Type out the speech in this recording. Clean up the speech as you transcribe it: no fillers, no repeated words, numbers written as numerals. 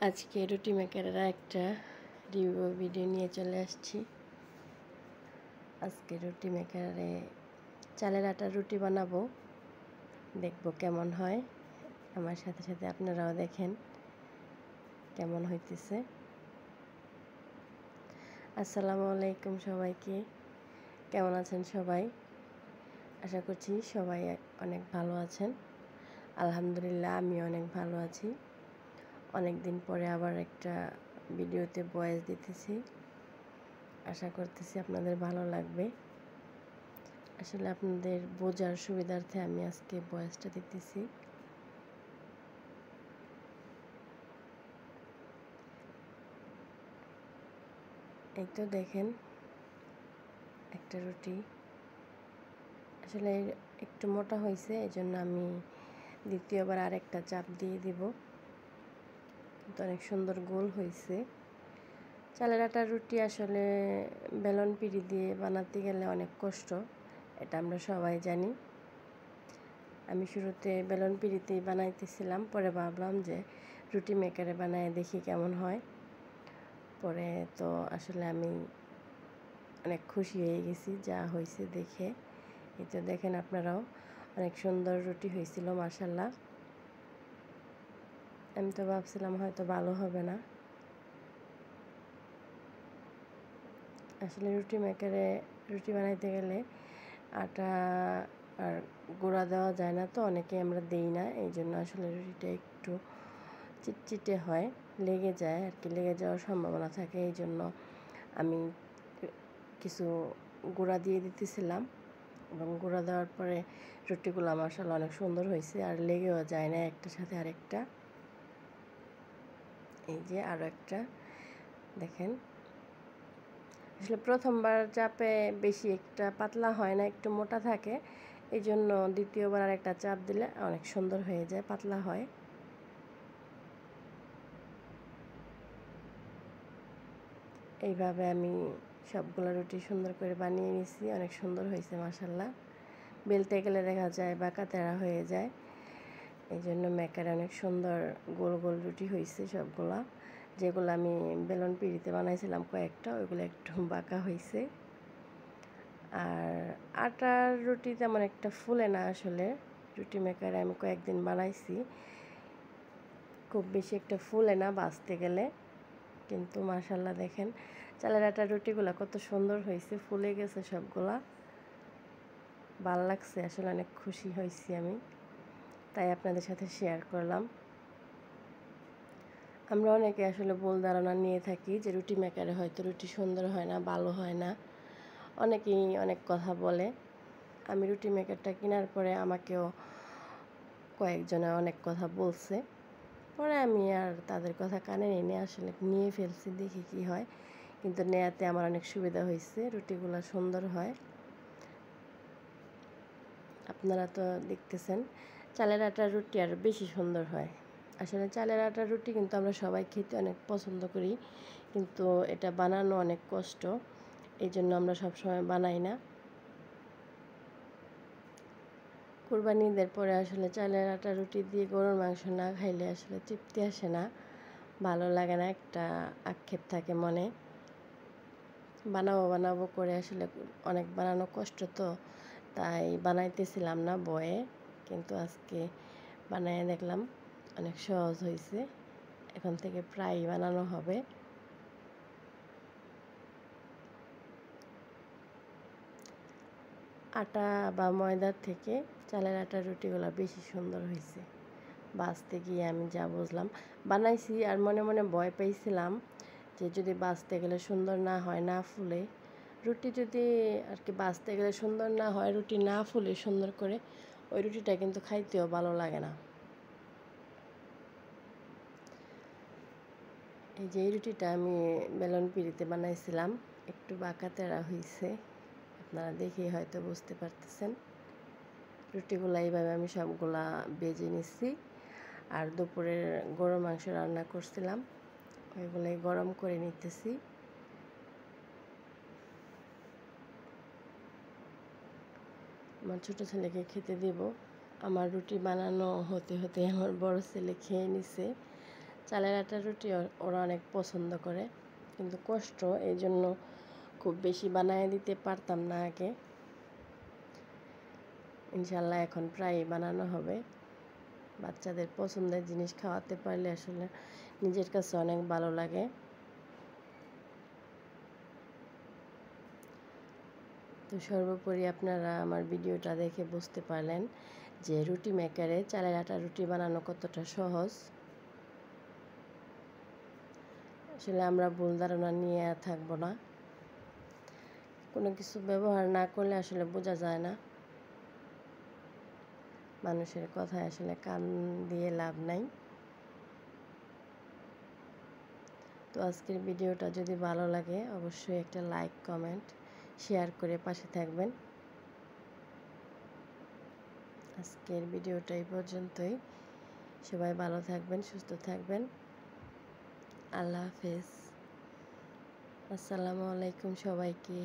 আজকে রুটি মেকারের একটা রিভিউ ভিডিও নিয়ে চলে আসছি। আজকে রুটি মেকারে চালের আটার রুটি বানাবো, দেখবো কেমন হয়। আমার সাথে সাথে আপনারাও দেখেন কেমন হইতেছে। আসসালামু আলাইকুম সবাইকে, কেমন আছেন সবাই? আশা করছি সবাই অনেক ভালো আছেন। আলহামদুলিল্লাহ আমি অনেক ভালো আছি। অনেক দিন পরে আবার একটা ভিডিওতে ভয়েস দিতেছি, আশা করতেছি আপনাদের ভালো লাগবে। আসলে আপনাদের বোঝার সুবিধার্থে আমি আজকে ভয়েসটা দিতেছি। এই তো দেখেন একটা রুটি, আসলে একটু মোটা হয়েছে, এই জন্য আমি দ্বিতীয়বার আরেকটা চাপ দিয়ে দিব। কিন্তু অনেক সুন্দর গোল হয়েছে। চালের আটার রুটি আসলে বেলন পিঁড়ি দিয়ে বানাতে গেলে অনেক কষ্ট, এটা আমরা সবাই জানি। আমি শুরুতে বেলন পিঁড়িতেই বানাইতেছিলাম, পরে ভাবলাম যে রুটি মেকারে বানায় দেখি কেমন হয়। পরে তো আসলে আমি অনেক খুশি হয়ে গেছি যা হয়েছে দেখে। এই তো দেখেন আপনারাও, অনেক সুন্দর রুটি হয়েছিল মাশাআল্লাহ। আমি তো ভাবছিলাম হয়তো ভালো হবে না। আসলে রুটি মেকারে রুটি বানাইতে গেলে আটা আর গুঁড়া দেওয়া যায় না, তো অনেকে আমরা দেই না, এই জন্য আসলে রুটিটা একটু চিটচিটে হয়, লেগে যায় আর কি, লেগে যাওয়ার সম্ভাবনা থাকে। এই জন্য আমি কিছু গুঁড়া দিয়ে দিতেছিলাম, এবং গুঁড়া দেওয়ার পরে রুটিগুলো মাশাআল্লাহ অনেক সুন্দর হয়েছে, আর লেগেও যায় না একটার সাথে আরেকটা। এই যে আরও একটা দেখেন, আসলে প্রথমবার চাপে বেশি একটা পাতলা হয় না, একটু মোটা থাকে, এই জন্য দ্বিতীয়বার আর একটা চাপ দিলে অনেক সুন্দর হয়ে যায়, পাতলা হয়। এইভাবে আমি সবগুলো রুটি সুন্দর করে বানিয়ে নিয়েছি, অনেক সুন্দর হয়েছে মাশাআল্লাহ। বেলতে গেলে দেখা যায় বাঁকা তেড়া হয়ে যায়, এই জন্য মেকারে অনেক সুন্দর গোল গোল রুটি হয়েছে সবগুলা। যেগুলো আমি বেলন পিঁড়িতে বানাইছিলাম কয়েকটা, ওইগুলো একটু বাঁকা হয়েছে। আর আটার রুটি তেমন একটা ফুলে না, আসলে রুটি মেকারে আমি কয়েকদিন বানাইছি, খুব বেশি একটা ফুলে না ভাজতে গেলে। কিন্তু মাশাআল্লাহ দেখেন চালের আটার রুটিগুলো কত সুন্দর হয়েছে, ফুলে গেছে সবগুলা, ভাল লাগছে, আসলে অনেক খুশি হয়েছি আমি, তাই আপনাদের সাথে শেয়ার করলাম। আমরা অনেকে আসলে ভুল ধারণা নিয়ে থাকি যে রুটি মেকারে হয়তো রুটি সুন্দর হয় না, ভালো হয় না, অনেকেই অনেক কথা বলে। আমি রুটি মেকারটা কেনার পরে আমাকেও কয়েকজনে অনেক কথা বলছে, পরে আমি আর তাদের কথা কানে নিয়ে আসলে নিয়ে ফেলছি, দেখি কি হয়। কিন্তু নেয়াতে আমার অনেক সুবিধা হয়েছে, রুটিগুলো সুন্দর হয়। আপনারা তো দেখতেছেন চালের আটার রুটি আরও বেশি সুন্দর হয়। আসলে চালের আটার রুটি কিন্তু আমরা সবাই খেতে অনেক পছন্দ করি, কিন্তু এটা বানানো অনেক কষ্ট, এই জন্য আমরা সবসময় বানাই না। কুরবানি ঈদের পরে আসলে চালের আটার রুটি দিয়ে গরুর মাংস না খাইলে আসলে তৃপ্তি আসে না, ভালো লাগে না, একটা আক্ষেপ থাকে মনে। বানাবো বানাবো করে আসলে অনেক বানানো কষ্ট, তো তাই বানাইতেছিলাম না বয়ে, কিন্তু আজকে বানায় দেখলাম অনেক সহজ হয়েছে। এখন থেকে প্রায় বানানো হবে। আটা বা ময়দার থেকে চালের আটার রুটিগুলো বেশি সুন্দর হয়েছে, বাছতে গিয়ে আমি যা বুঝলাম। বানাইছি আর মনে মনে ভয় পাইছিলাম যে যদি বাছতে গেলে সুন্দর না হয়, না ফুলে রুটি, যদি আর কি বাছতে গেলে সুন্দর না হয়, রুটি না ফুলে সুন্দর করে, ওই রুটিটা কিন্তু খাইতেও ভালো লাগে না। এই যে এই রুটিটা আমি বেলন পিঁড়িতে বানাইছিলাম, একটু বাঁকা তেড়া হয়েছে, আপনারা দেখেই হয়তো বুঝতে পারতেছেন। রুটিগুলো এইভাবে আমি সবগুলা বেজে নিচ্ছি। আর দুপুরের গরুর মাংস রান্না করছিলাম, ওইগুলোই গরম করে নিতেছি। আমার ছোটো ছেলেকে খেতে দেব। আমার রুটি বানানো হতে হতে আমার বড় ছেলে খেয়ে নিছে, চালের আটার রুটি ওরা অনেক পছন্দ করে, কিন্তু কষ্ট, এই জন্য খুব বেশি বানায় দিতে পারতাম না আগে। ইনশাল্লাহ এখন প্রায় বানানো হবে। বাচ্চাদের পছন্দের জিনিস খাওয়াতে পারলে আসলে নিজের কাছে অনেক ভালো লাগে। তো সর্বোপরি আপনারা আমার ভিডিওটা দেখে বুঝতে পারলেন যে রুটি মেকারে চালের আটার রুটি বানানো কতটা সহজ। আসলে আমরা ভুল ধারণা নিয়ে আর থাকবো না। কোনো কিছু ব্যবহার না করলে আসলে বোঝা যায় না। মানুষের কথায় আসলে কান দিয়ে লাভ নাই। তো আজকের ভিডিওটা যদি ভালো লাগে অবশ্যই একটা লাইক, কমেন্ট, শেয়ার করে পাশে থাকবেন। আজকের ভিডিওটা এই পর্যন্তই। সবাই ভালো থাকবেন, সুস্থ থাকবেন। আল্লাহ হাফেজ। আসসালামু আলাইকুম সবাইকে।